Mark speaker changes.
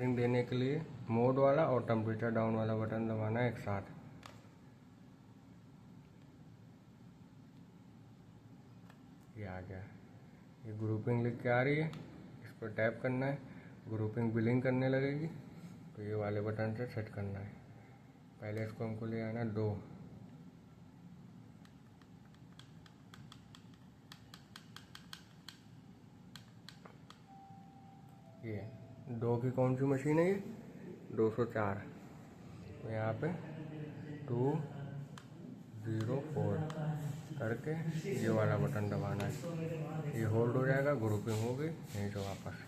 Speaker 1: Temperature देने के लिए मोड वाला और टेम्परेचर डाउन वाला बटन दबाना है एक साथ। ये आ गया, ये ग्रुपिंग लिख के आ रही है, इस पर टैप करना है, ग्रुपिंग बिलिंग करने लगेगी। तो ये वाले बटन से सेट करना है। पहले इसको हमको ले आना 2, ये 2 की कौन सी मशीन है, ये 204। तो यहाँ पे 204 करके ये वाला बटन दबाना है, ये होल्ड हो जाएगा, ग्रुपिंग हो गई, यहीं से वापस।